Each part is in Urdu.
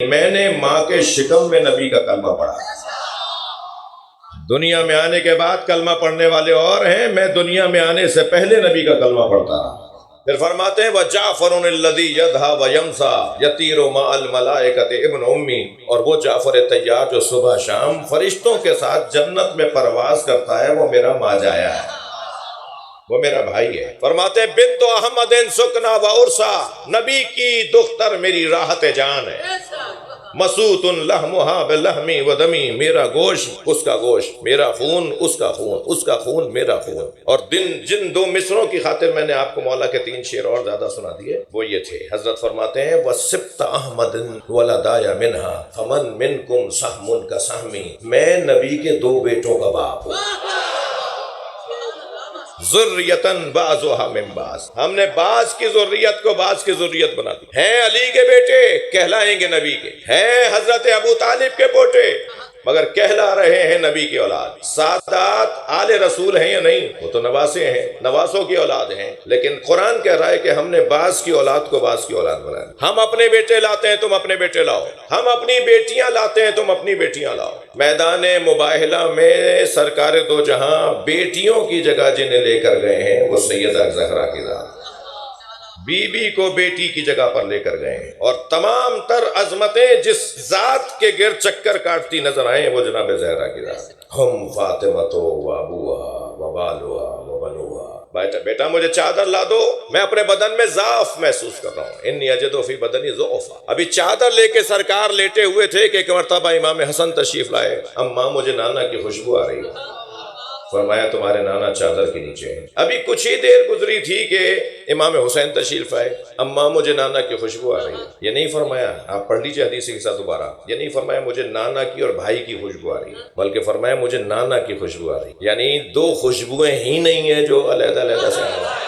میں نے ماں کے شکم میں نبی کا کلمہ پڑھا. دنیا میں آنے کے بعد کلمہ پڑھنے والے اور ہیں، میں دنیا میں آنے سے پہلے نبی کا کلمہ پڑھتا رہا. پھر فرماتے ہیں وَجَعْفَرٌ الَّذِي يَدْهَا وَيَمْسَى يَطِيرُ مَعَ الْمَلَائِكَةِ ابن امی، اور وہ جعفر طیار جو صبح شام فرشتوں کے ساتھ جنت میں پرواز کرتا ہے، وہ میرا ماجایا ہے، وہ میرا بھائی ہے. فرماتے ہیں بنت احمد سکنا و عرسا، نبی کی دختر میری راحت جان ہے. مسوط لحمها بلحمی و دمی، میرا گوشت اس کا گوشت، میرا خون اس کا خون، اس کا خون میرا خون. اور جن دو مصروں کی خاطر میں نے آپ کو مولا کے 3 شعر اور زیادہ سنا دیے، وہ یہ تھے. حضرت فرماتے ہیں وَسِبْتَ أَحْمَدٍ وَلَدَايَ مِنْهَا فَمَنْ مِنْكُمْ سَحْمٌ كَسَحْمِي، میں نبی کے 2 بیٹوں کا باپ ہوں. ذریتن بعضها من بعض، ہم نے بعض کی ذریت کو بعض کی ذریت بنا دی. ہیں علی کے بیٹے، کہلائیں گے نبی کے. ہیں حضرت ابو طالب کے پوتے، مگر کہلا رہے ہیں نبی کی اولاد. سادات آل رسول ہیں یا نہیں؟ وہ تو نواسے ہیں، نواسوں کی اولاد ہیں. لیکن قرآن کہہ رہا ہے کہ ہم نے بعض کی اولاد کو بعض کی اولاد بنایا. ہم اپنے بیٹے لاتے ہیں، تم اپنے بیٹے لاؤ. ہم اپنی بیٹیاں لاتے ہیں، تم اپنی بیٹیاں لاؤ. میدان مباہلہ میں سرکار دو جہاں بیٹیوں کی جگہ جنہیں لے کر گئے ہیں، وہ سیدہ زہرا کی ذات، بی بی کو بیٹی کی جگہ پر لے کر گئے ہیں. اور تمام تر عظمتیں جس ذات کے گرد چکر کاٹتی نظر آئیں، وہ جناب زہرا کی ذات. ہم فاطمتو و ابوہا و بالوہا و بنوہا. بیٹا مجھے چادر لا دو، میں اپنے بدن میں ضعف محسوس کر رہا ہوں. انی اجد فی بدنی ضعفا. ابھی چادر لے کے سرکار لیٹے ہوئے تھے کہ ایک مرتبہ امام حسن تشریف لائے. اماں مجھے نانا کی خوشبو آ رہی ہے. فرمایا تمہارے نانا چادر کے نیچے ہیں. ابھی کچھ ہی دیر گزری تھی کہ امام حسین تشریف آئے. اماں مجھے نانا کی خوشبو آ رہی ہے. یہ نہیں فرمایا، آپ پڑھ لیجیے حدیث کے ساتھ دوبارہ، یہ نہیں فرمایا مجھے نانا کی اور بھائی کی خوشبو آ رہی ہے، بلکہ فرمایا مجھے نانا کی خوشبو آ رہی ہے. یعنی 2 خوشبوئیں ہی نہیں ہیں جو علیحدہ علیحدہ سے آ رہی ہیں.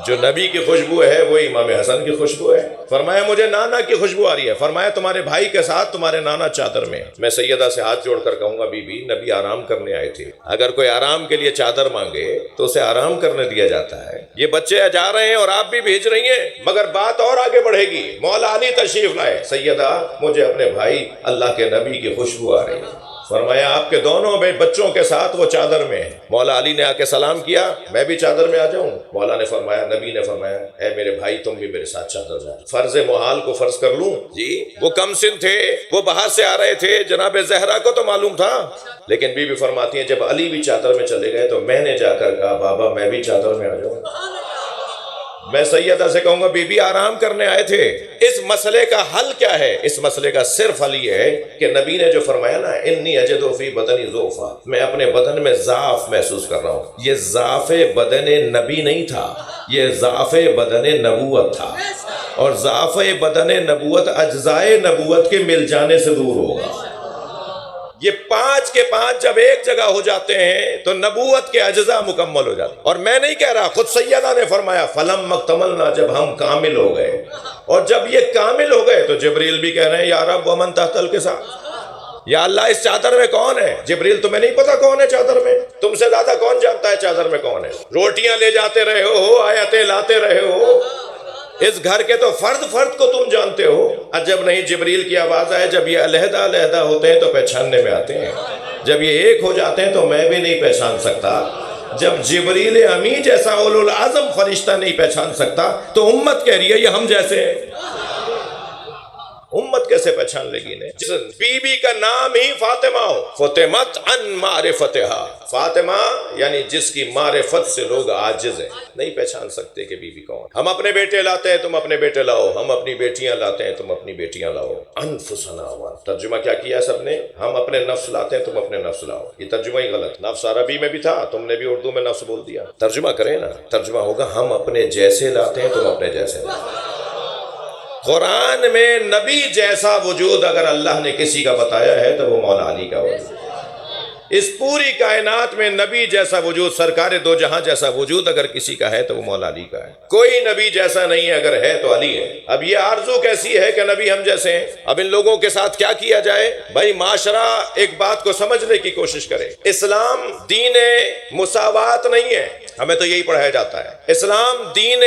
جو نبی کی خوشبو ہے وہ امام حسن کی خوشبو ہے. فرمایا مجھے نانا کی خوشبو آ رہی ہے. فرمایا تمہارے بھائی کے ساتھ تمہارے نانا چادر میں. میں سیدہ سے ہاتھ جوڑ کر کہوں گا بی بی، نبی آرام کرنے آئے تھے. اگر کوئی آرام کے لیے چادر مانگے تو اسے آرام کرنے دیا جاتا ہے. یہ بچے جا رہے ہیں اور آپ بھی بھیج رہی ہیں، مگر بات اور آگے بڑھے گی. مولا علی تشریف لائے. سیدہ مجھے اپنے بھائی اللہ کے نبی کی خوشبو آ رہی ہے. فرمایا آپ کے دونوں بچوں کے ساتھ وہ چادر میں ہیں. مولا علی نے آ کے سلام کیا، میں بھی چادر میں آ جاؤں؟ مولا نے فرمایا، نبی نے فرمایا اے میرے بھائی تم بھی میرے ساتھ چادر جاؤ. فرض محال کو فرض کر لوں جی. وہ کم سن تھے، وہ باہر سے آ رہے تھے، جناب زہرا کو تو معلوم تھا. لیکن بی بی فرماتی ہیں جب علی بھی چادر میں چلے گئے تو میں نے جا کر کہا بابا میں بھی چادر میں آ جاؤں. میں سیدہ سے کہوں گا بی بی آرام کرنے آئے تھے. اس مسئلے کا حل کیا ہے؟ اس مسئلے کا صرف حل یہ ہے کہ نبی نے جو فرمایا نا انی اجد فی بدنی ضعفا، میں اپنے بدن میں ضعف محسوس کر رہا ہوں. یہ ضعف بدن نبی نہیں تھا، یہ ضعف بدن نبوت تھا. اور ضعف بدن نبوت اجزائے نبوت کے مل جانے سے دور ہوگا. یہ 5 کے 5 جب ایک جگہ ہو جاتے ہیں تو نبوت کے اجزاء مکمل ہو جاتے ہیں. اور میں نہیں کہہ رہا، خود سیدہ نے فرمایا فلم مکتملنا، جب ہم کامل ہو گئے. اور جب یہ کامل ہو گئے تو جبریل بھی کہہ رہے ہیں یا رب ومن تحت الکساء، یا اللہ اس چادر میں کون ہے؟ جبریل تمہیں نہیں پتا کون ہے چادر میں؟ تم سے زیادہ کون جانتا ہے چادر میں کون ہے؟ روٹیاں لے جاتے رہے ہو، آیتیں لاتے رہے ہو، اس گھر کے تو فرد کو تم جانتے ہو. عجب نہیں جبریل کی آواز آئے جب یہ علیحدہ علیحدہ ہوتے ہیں تو پہچاننے میں آتے ہیں، جب یہ ایک ہو جاتے ہیں تو میں بھی نہیں پہچان سکتا. جب جبریل امی جیسا اولو العظم فرشتہ نہیں پہچان سکتا تو امت کہہ رہی ہے یہ ہم جیسے ہیں. امت کیسے پہچان لے گی انہیں؟ بی بی کا نام ہی فاطمہ ہو. فطمت عن معرفتہا، فاطمہ یعنی جس کی معرفت سے لوگ عاجز ہیں، نہیں پہچان سکتے کہ بی بی کون. ہم اپنے بیٹے لاتے ہیں، تم اپنے بیٹے لاؤ. ہم اپنی بیٹیاں لاتے ہیں، تم اپنی بیٹیاں لاؤ. انفسنا، ترجمہ کیا کیا سب نے؟ ہم اپنے نفس لاتے ہیں، تم اپنے نفس لاؤ. یہ ترجمہ ہی غلط. نفس عربی میں بھی تھا، تم نے بھی اردو میں نفس بول دیا. ترجمہ کریں نا، ترجمہ ہوگا ہم اپنے جیسے لاتے ہیں، تم اپنے جیسے لاؤ. قرآن میں نبی جیسا وجود اگر اللہ نے کسی کا بتایا ہے تو وہ مولا علی کا وجود. اس پوری کائنات میں نبی جیسا وجود، سرکار دو جہاں جیسا وجود اگر کسی کا ہے تو وہ مولا علی کا ہے. کوئی نبی جیسا نہیں ہے، اگر ہے تو علی ہے. اب یہ آرزو کیسی ہے کہ نبی ہم جیسے ہیں. اب ان لوگوں کے ساتھ کیا کیا جائے؟ بھائی معاشرہ ایک بات کو سمجھنے کی کوشش کرے. اسلام دین مساوات نہیں ہے. ہمیں تو یہی پڑھایا جاتا ہے۔ اسلام دین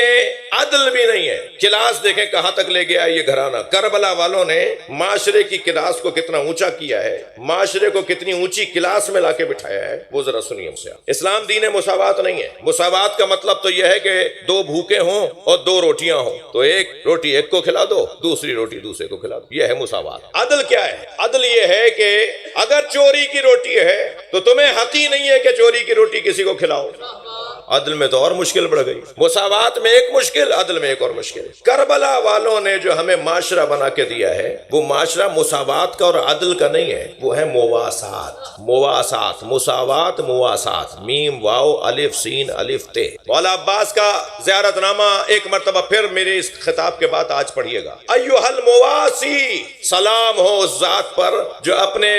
عدل بھی نہیں ہے۔ کلاس دیکھیں کہاں تک لے گیا یہ گھرانہ۔ کربلا والوں نے معاشرے کی کلاس کو کتنا اونچا کیا ہے، معاشرے کو کتنی اونچی کلاس میں لا کے بٹھایا ہے، وہ ذرا سنیے ہم سے۔ اسلام دین مساوات نہیں ہے۔ مساوات کا مطلب تو یہ ہے کہ دو بھوکے ہوں اور دو روٹیاں ہوں تو ایک روٹی ایک کو کھلا دو، دوسری روٹی دوسرے کو کھلا دو، یہ ہے مساوات۔ عدل کیا ہے؟ عدل یہ ہے کہ اگر چوری کی روٹی ہے تو تمہیں حق ہی نہیں ہے کہ چوری کی روٹی کسی کو کھلاؤ۔ عدل میں تو اور مشکل بڑھ گئی، مساوات میں ایک مشکل، عدل میں ایک اور مشکل۔ کربلا والوں نے جو ہمیں معاشرہ بنا کے دیا ہے وہ معاشرہ مساوات کا اور عدل کا نہیں ہے، وہ ہے مواسات۔ مواسات، مساوات، مواسات، میم واو الف سین الف تے۔ مولا عباس کا زیارت نامہ ایک مرتبہ پھر میرے اس خطاب کے بعد آج پڑھیے گا۔ ایھا المواسی، سلام ہو اس ذات پر جو اپنے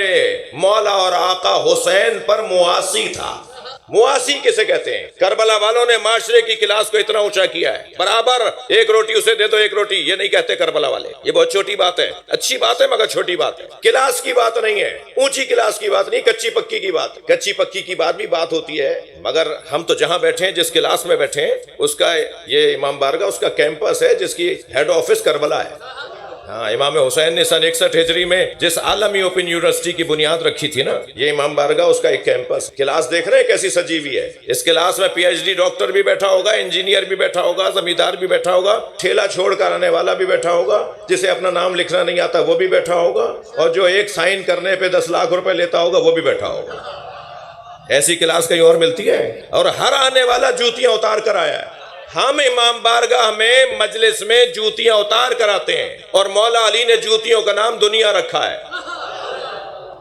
مولا اور آقا حسین پر مواسی تھا۔ مواسی کسے کہتے ہیں؟ کربلا والوں نے معاشرے کی کلاس کو اتنا اونچا کیا ہے، برابر ایک روٹی اسے دے دو ایک روٹی، یہ نہیں کہتے کربلا والے، یہ بہت چھوٹی بات ہے، اچھی بات ہے مگر چھوٹی بات ہے، کلاس کی بات نہیں ہے، اونچی کلاس کی بات نہیں، کچی پکی کی بات۔ کچی پکی کی بات بھی بات ہوتی ہے، مگر ہم تو جہاں بیٹھے ہیں جس کلاس میں بیٹھے ہیں اس کا یہ امام بارگاہ اس کا کیمپس ہے جس کی ہیڈ آفس کربلا ہے۔ ہاں، امام حسین نے سن 61 ہجری میں جس عالمی اوپن یونیورسٹی کی بنیاد رکھی تھی نا، یہ امام بارگاہ اس کا ایک کیمپس۔ کلاس دیکھ رہے ہیں کیسی سجی ہوئی ہے؟ اس کلاس میں پی ایچ ڈی ڈاکٹر بھی بیٹھا ہوگا، انجینئر بھی بیٹھا ہوگا، زمیندار بھی بیٹھا ہوگا، ٹھیلا چھوڑ کر آنے والا بھی بیٹھا ہوگا، جسے اپنا نام لکھنا نہیں آتا وہ بھی بیٹھا ہوگا، اور جو ایک سائن کرنے پہ 10 لاکھ روپے لیتا ہوگا وہ بھی بیٹھا ہوگا۔ ایسی کلاس کہیں اور ملتی ہے؟ اور ہر آنے والا جوتیاں اتار کر آیا ہے۔ ہم امام بارگاہ میں مجلس میں جوتیاں اتار کر آتے ہیں، اور مولا علی نے جوتیوں کا نام دنیا رکھا ہے۔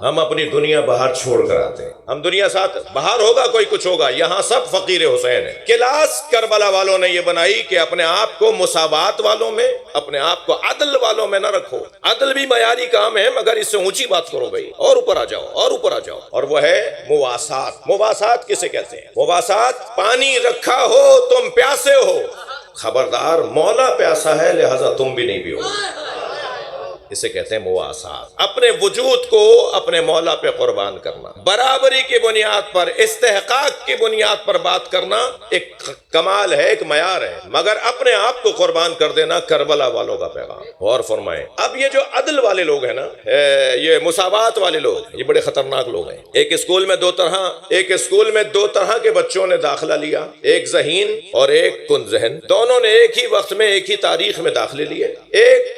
ہم اپنی دنیا باہر چھوڑ کر آتے ہیں، ہم دنیا ساتھ باہر ہوگا کوئی کچھ ہوگا، یہاں سب فقیر حسین ہیں۔ کلاس کربلا والوں نے یہ بنائی کہ اپنے آپ کو مساوات والوں میں، اپنے آپ کو عدل والوں میں نہ رکھو۔ عدل بھی معیاری کام ہے مگر اس سے اونچی بات کرو بھائی، اور اوپر آ جاؤ اور اوپر آ جاؤ، اور وہ ہے مواسات۔ مواسات کسے کہتے ہیں؟ مواسات، پانی رکھا ہو تم پیاسے ہو، خبردار مولا پیاسا ہے لہذا تم بھی نہیں پیو، اسے کہتے ہیں مواسات۔ اپنے وجود کو اپنے مولا پہ قربان کرنا، برابری کی بنیاد پر، استحقاق کی بنیاد پر بات کرنا ایک کمال ہے، ایک معیار ہے، مگر اپنے آپ کو قربان کر دینا کربلا والوں کا پیغام۔ اور فرمائیں، اب یہ جو عدل والے لوگ ہیں نا، یہ مساوات والے لوگ، یہ بڑے خطرناک لوگ ہیں۔ ایک اسکول میں دو طرح کے بچوں نے داخلہ لیا، ایک ذہین اور ایک کن ذہن، دونوں نے ایک ہی وقت میں ایک ہی تاریخ میں داخلے لیے۔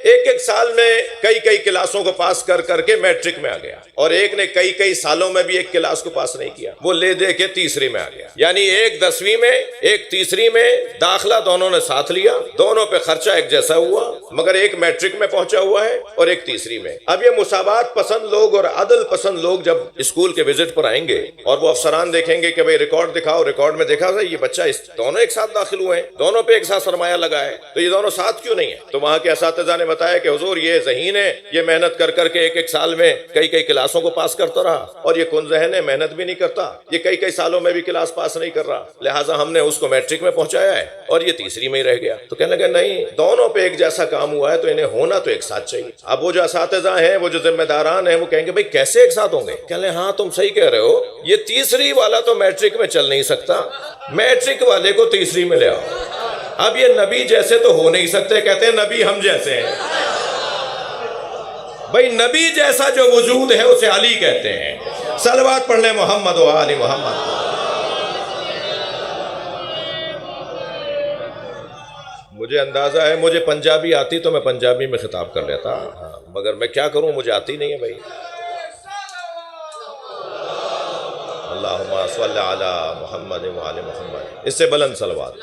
ایک سال میں کئی کلاسوں کو پاس کر کے میٹرک میں آ گیا، اور ایک نے کئی سالوں میں بھی ایک کلاس کو پاس نہیں کیا، وہ لے دے کے تیسری میں آ گیا۔ یعنی ایک 10ویں میں ایک تیسری میں داخلہ دونوں نے ساتھ لیا، دونوں پہ خرچہ ایک جیسا ہوا، مگر ایک میٹرک میں پہنچا ہوا ہے اور ایک تیسری میں۔ اب یہ مساوات پسند لوگ اور عدل پسند لوگ جب اسکول کے وزٹ پر آئیں گے اور وہ افسران دیکھیں گے کہ بھئی ریکارڈ دکھاؤ، ریکارڈ میں دیکھا یہ بچہ دونوں ایک ساتھ داخل ہوئے ہیں، دونوں پہ ایک ساتھ سرمایہ لگا ہے، تو یہ دونوں ساتھ کیوں نہیں ہے؟ تو وہاں کے اساتذہ نے بتایا کہ حضور یہ ذہین ہے، یہ محنت کر کے ایک سال میں کئی کلاسوں کو پاس کرتا رہا، اور یہ کن ذہن ہے، محنت بھی نہیں کرتا، یہ کئی سالوں میں بھی کلاس پاس نہیں کر رہا، لہٰذا ہم نے اس کو میٹرک میں پہنچایا ہے اور یہ تیسری میں ہی رہ گیا۔ تو کہنے لگے نہیں، دونوں پہ ایک جیسا کام ہوا ہے تو انہیں ہونا تو ایک ساتھ چاہیے۔ اب وہ جو اساتذہ ہیں، وہ جو ذمہ داران ہیں، وہ کہیں گے بھئی کیسے ایک ساتھ ہوں گے؟ کہنے ہاں تم صحیح کہہ رہے ہو، یہ تیسری والا تو میٹرک میں چل نہیں سکتا، میٹرک والے کو تیسری میں لے آؤ۔ اب یہ نبی جیسے تو ہو نہیں سکتے، کہتے ہیں نبی ہم جیسے ہیں۔ بھئی نبی جیسا جو وجود ہے اسے علی کہتے ہیں۔ صلوات پڑھ لیں محمد و آل محمد۔ مجھے اندازہ ہے مجھے پنجابی آتی تو میں پنجابی میں خطاب کر لیتا، مگر میں کیا کروں، مجھے آتی نہیں ہے بھائی۔ اللہم صلی علی محمد و آل محمد، اس سے بلند صلوات۔